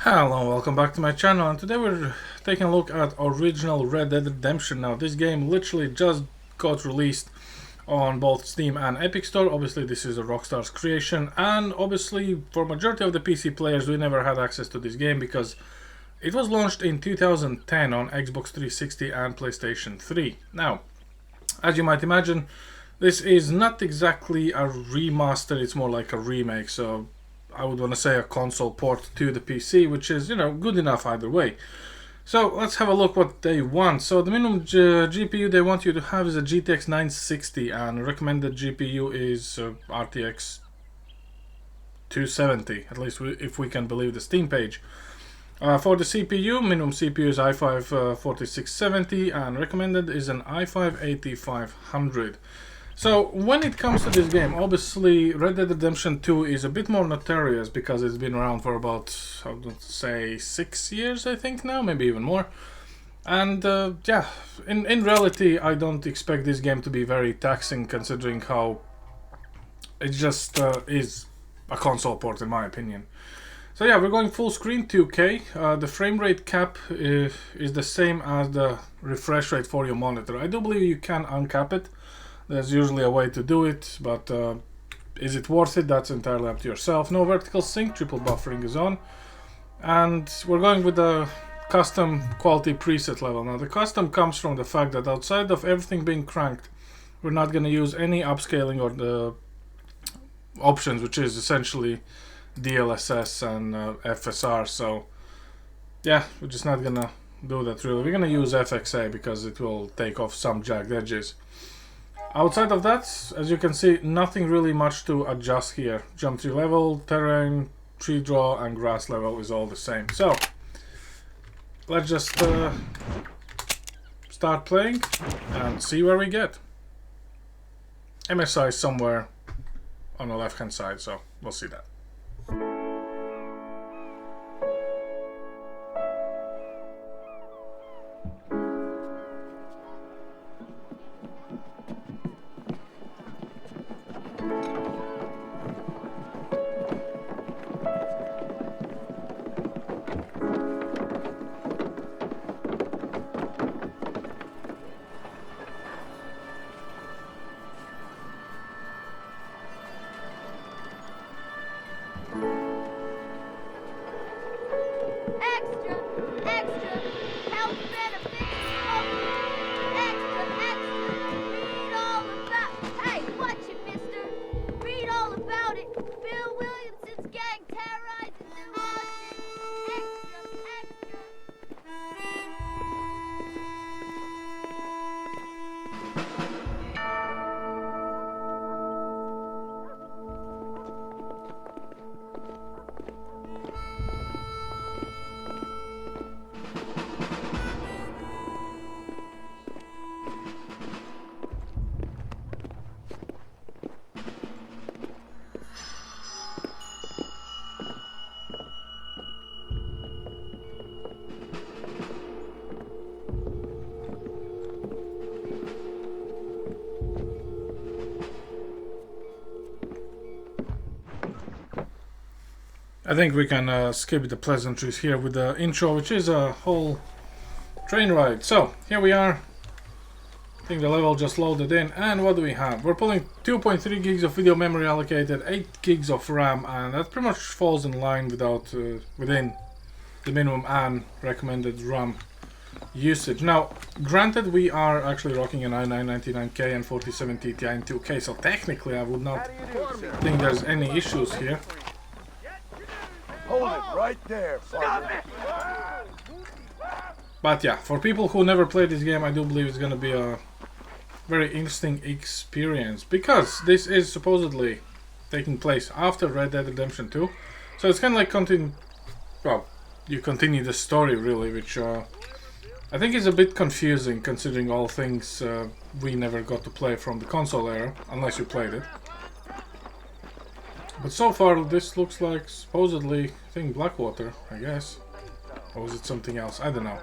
Hello, welcome back to my channel, and today we're taking a look at original Red Dead Redemption. Now, this game literally just got released on both Steam and Epic Store. Obviously, this is a Rockstar's creation, and obviously, for majority of the PC players, we never had access to this game because it was launched in 2010 on Xbox 360 and PlayStation 3. Now, as you might imagine, this is not exactly a remaster, it's more like a remake, so I would want to say a console port to the PC, which is, good enough either way. So let's have a look what they want. So the minimum GPU they want you to have is a GTX 960, and recommended GPU is RTX 270, at least if we can believe the Steam page. For the CPU, minimum CPU is i5 4670, and recommended is an i5 8500. So when it comes to this game, obviously Red Dead Redemption 2 is a bit more notorious because it's been around for about, I would say, 6 years, I think now, maybe even more. And yeah, in reality, I don't expect this game to be very taxing, considering how it just is a console port, in my opinion. So yeah, we're going full screen 2K. The frame rate cap is the same as the refresh rate for your monitor. I do believe you can uncap it. There's usually a way to do it, but is it worth it? That's entirely up to yourself. No vertical sync, triple buffering is on. And we're going with the custom quality preset level. Now, the custom comes from the fact that outside of everything being cranked, we're not going to use any upscaling or the options, which is essentially DLSS and FSR. So yeah, we're just not going to do that really. We're going to use FXA because it will take off some jagged edges. Outside of that, as you can see, nothing really much to adjust here. Geometry level, terrain, tree draw, and grass level is all the same. So, let's just start playing and see where we get. MSI is somewhere on the left hand side, so we'll see that. I think we can skip the pleasantries here with the intro, which is a whole train ride. So, here we are. I think the level just loaded in, and what do we have? We're pulling 2.3 gigs of video memory allocated, 8 gigs of RAM, and that pretty much falls in line within the minimum and recommended RAM usage. Now, granted, we are actually rocking an i9-9900k and 4070 Ti in 2K, so technically I would not think there's any issues here. Hold it right there, partner. But yeah, for people who never played this game, I do believe it's gonna be a very interesting experience, because this is supposedly taking place after Red Dead Redemption 2. So it's kind of like you continue the story really, which I think is a bit confusing considering all things we never got to play from the console era, unless you played it. But so far, this looks like supposedly, I think, Blackwater, I guess. Or was it something else? I don't know.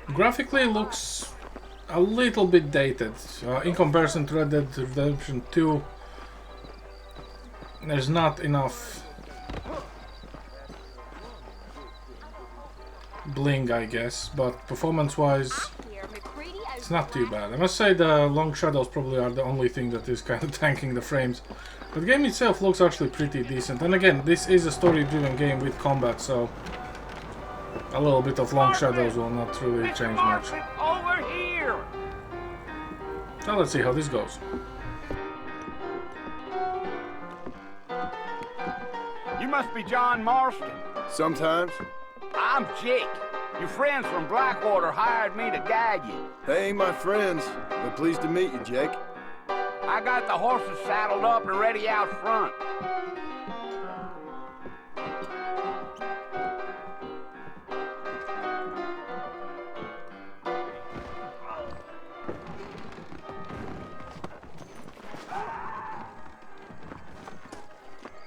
Graphically, it looks a little bit dated. In comparison to Red Dead Redemption 2, there's not enough bling, I guess, but performance-wise, it's not too bad. I must say the long shadows probably are the only thing that is kind of tanking the frames. But the game itself looks actually pretty decent. And again, this is a story-driven game with combat, so a little bit of long shadows will not really change much. Over here! Now let's see how this goes. You must be John Marston. Sometimes. I'm Jake. Your friends from Blackwater hired me to guide you. They ain't my friends, but pleased to meet you, Jake. I got the horses saddled up and ready out front.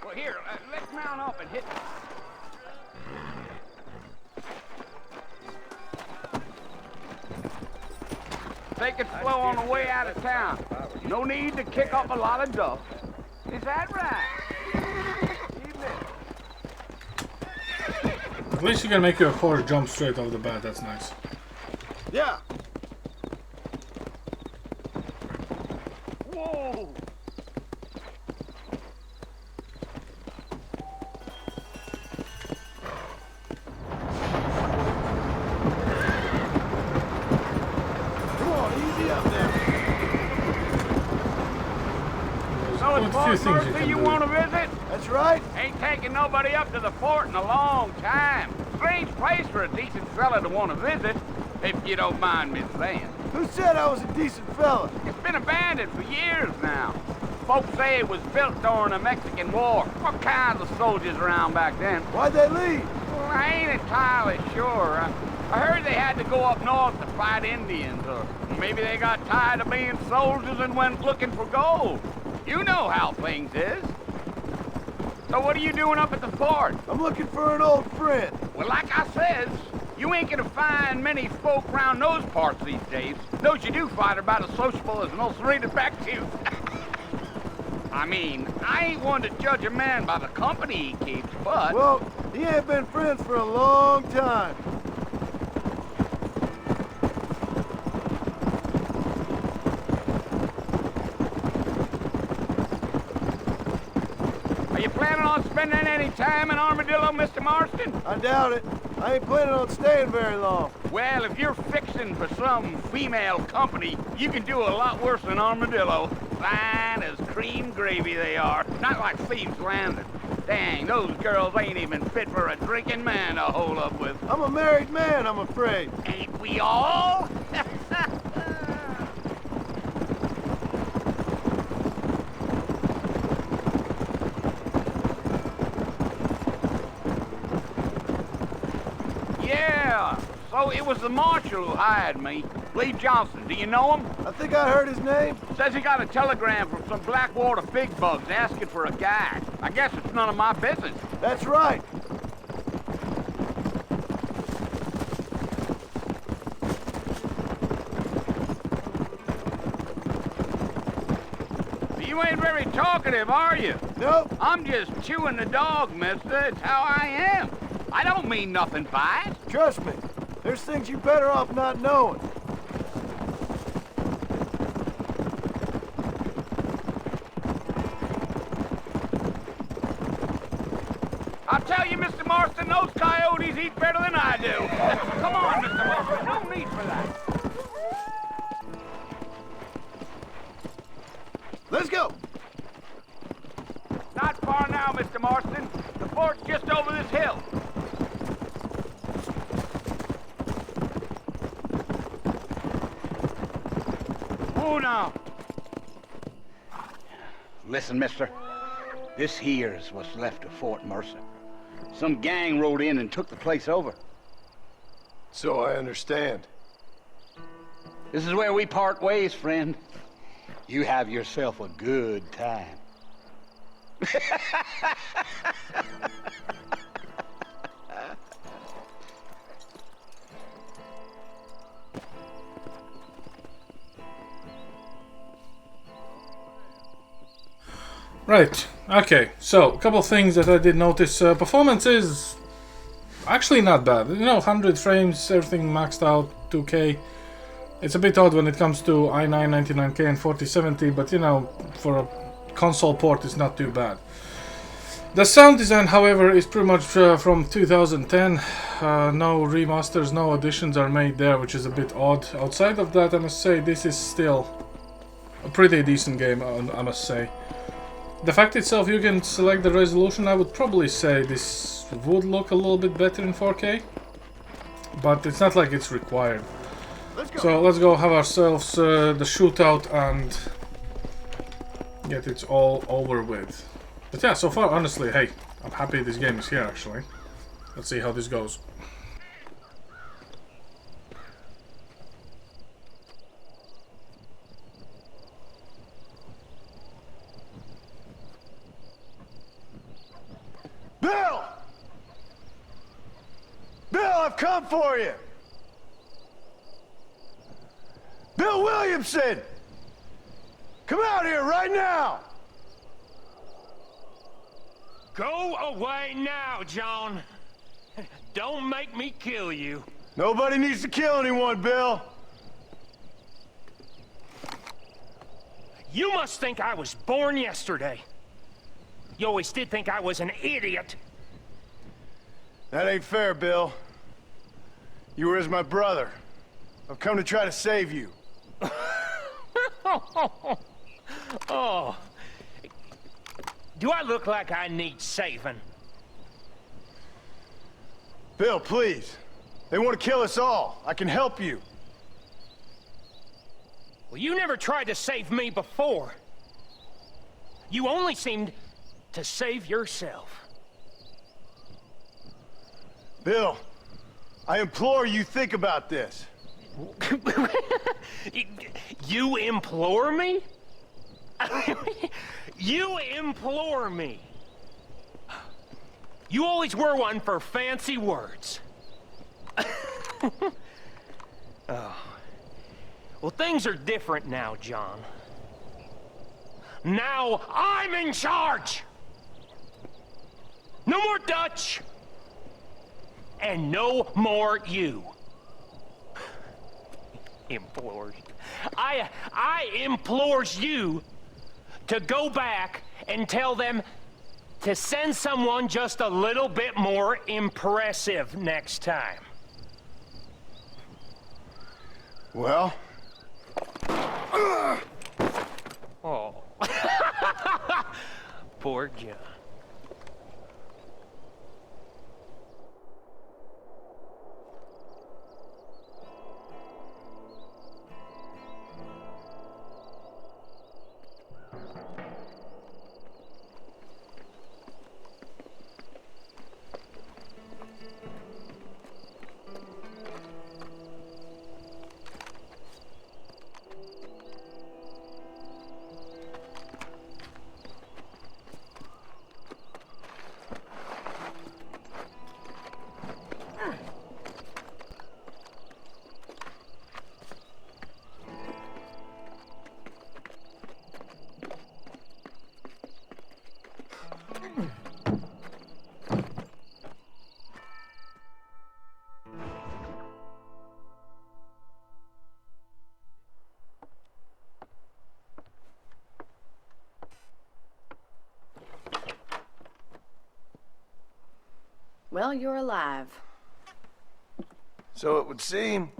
Well, here, let's mount up and hit. Take it slow on the way out of town. No need to kick up a lot of dust. Is that right? At least you can make your horse jump straight off the bat, that's nice. Yeah. Whoa! There's a few things you can You do. want to visit? That's right. Ain't taking nobody up to the fort in a long time. Strange place for a decent fella to want to visit, if you don't mind me saying. Who said I was a decent fella? It's been abandoned for years now. Folks say it was built during the Mexican War. What kinds of soldiers around back then? Why'd they leave? Well, I ain't entirely sure. I heard they had to go up north to fight Indians, or maybe they got tired of being soldiers and went looking for gold. You know how things is. So what are you doing up at the fort? I'm looking for an old friend. Well, like I says, you ain't gonna find many folk round those parts these days. Those you do find are about as sociable as an old serrated back tooth. I mean, I ain't one to judge a man by the company he keeps, but... Well, he ain't been friends for a long time. Are you planning on spending any time in Armadillo, Mr. Marston? I doubt it. I ain't planning on staying very long. Well, if you're fixing for some female company, you can do a lot worse than Armadillo. Fine as cream gravy they are. Not like Thieves' Landing. Dang, those girls ain't even fit for a drinking man to hole up with. I'm a married man, I'm afraid. Ain't we all? Yeah, so it was the marshal who hired me. Lee Johnson, do you know him? I think I heard his name. Says he got a telegram from some Blackwater big bugs asking for a guide. I guess it's none of my business. That's right. You ain't very talkative, are you? Nope. I'm just chewing the dog, mister. It's how I am. I don't mean nothing by it. Trust me. There's things you better off not knowing. I'll tell you, Mr. Marston, those coyotes eat better than I do. Come on, Mr. Marston. No need for that. Let's go. Not far now, Mr. Marston. The fort's just over this hill. Oh, now. Listen, mister. This here's what's left of Fort Mercer. Some gang rode in and took the place over. So I understand. This is where we part ways, friend. You have yourself a good time. Right, okay, so a couple of things that I did notice. Performance is Actually not bad. You know, 100 frames, everything maxed out, 2K. It's a bit odd when it comes to i9-99k and 4070, but you know, for a console port it's not too bad. The sound design, however, is pretty much from 2010. No remasters, no additions are made there, which is a bit odd. Outside of that, I must say this is still a pretty decent game, I must say. The fact itself, you can select the resolution. I would probably say this would look a little bit better in 4K, but it's not like it's required. So let's go have ourselves the shootout and get it all over with. But yeah, so far, honestly, hey, I'm happy this game is here, actually. Let's see how this goes. Bill! Bill, I've come for you! Bill Williamson! Come out here right now! Go away now, John. Don't make me kill you. Nobody needs to kill anyone, Bill. You must think I was born yesterday. You always did think I was an idiot. That ain't fair, Bill. You were as my brother. I've come to try to save you. Oh. Do I look like I need saving? Bill, please. They want to kill us all. I can help you. Well, you never tried to save me before. You only seemed to save yourself. Bill, I implore you think about this. You implore me? You implore me. You always were one for fancy words. Oh. Well, things are different now, John. Now I'm in charge! No more Dutch! And no more you. Implores. I implores you to go back and tell them to send someone just a little bit more impressive next time. Well? Oh. Poor John. Well, you're alive. So it would seem.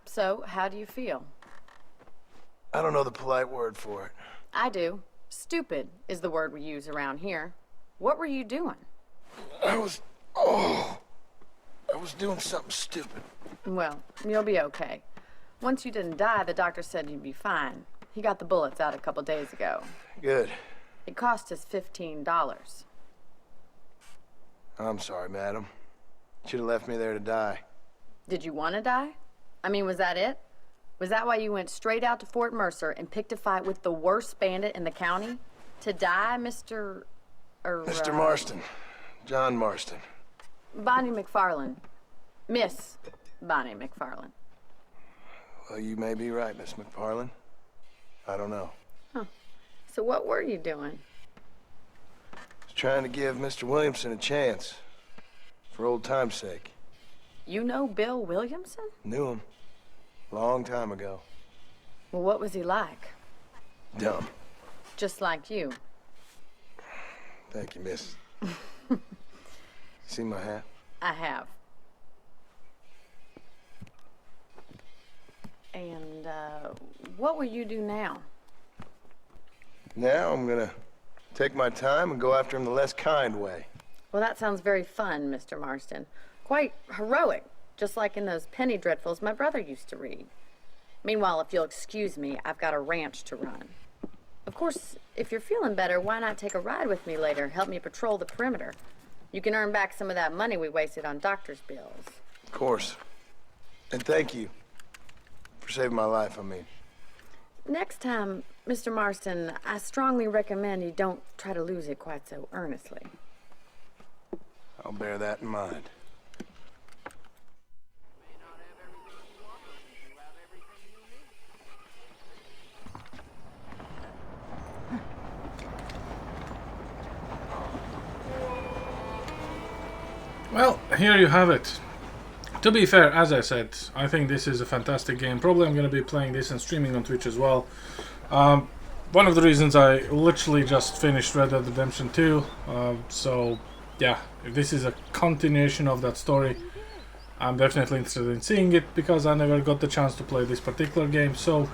So, how do you feel? I don't know the polite word for it. I do. Stupid is the word we use around here. What were you doing? I was doing something stupid. Well, you'll be okay. Once you didn't die, the doctor said you'd be fine. He got the bullets out a couple days ago. Good. It cost us $15. I'm sorry, madam. Should have left me there to die. Did you want to die? I mean, was that it? Was that why you went straight out to Fort Mercer and picked a fight with the worst bandit in the county? To die, Mr. Mr. Marston. John Marston. Bonnie McFarlane. Miss Bonnie McFarlane. Well, you may be right, Miss McFarlane. I don't know. Huh. So what were you doing? I was trying to give Mr. Williamson a chance. For old time's sake. You know Bill Williamson? Knew him. Long time ago. Well, what was he like? Dumb. Just like you. Thank you, miss. See my hat? I have. And, what will you do now? Now I'm gonna take my time and go after him the less kind way. Well, that sounds very fun, Mr. Marston. Quite heroic, just like in those penny dreadfuls my brother used to read. Meanwhile, if you'll excuse me, I've got a ranch to run. Of course, if you're feeling better, why not take a ride with me later? Help me patrol the perimeter. You can earn back some of that money we wasted on doctor's bills. Of course. And thank you for saving my life, I mean. Next time, Mr. Marston, I strongly recommend you don't try to lose it quite so earnestly. I'll bear that in mind. Well, here you have it. To be fair, as I said, I think this is a fantastic game. Probably I'm going to be playing this and streaming on Twitch as well. One of the reasons I literally just finished Red Dead Redemption 2. So, yeah, if this is a continuation of that story, I'm definitely interested in seeing it, because I never got the chance to play this particular game. So,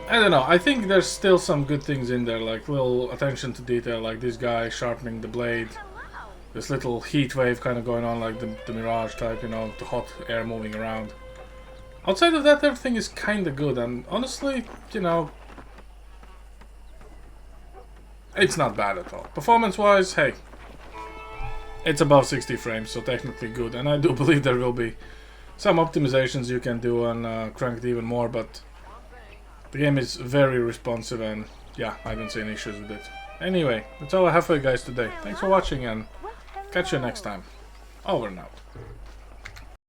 I don't know, I think there's still some good things in there, like little attention to detail, like this guy sharpening the blade. This little heat wave kind of going on, like the Mirage type, you know, the hot air moving around. Outside of that, everything is kind of good, and honestly, you know, it's not bad at all. Performance-wise, hey, it's above 60 frames, so technically good, and I do believe there will be some optimizations you can do and crank it even more, but the game is very responsive, and yeah, I don't see any issues with it. Anyway, that's all I have for you guys today. Thanks for watching, and catch you next time. Over and out.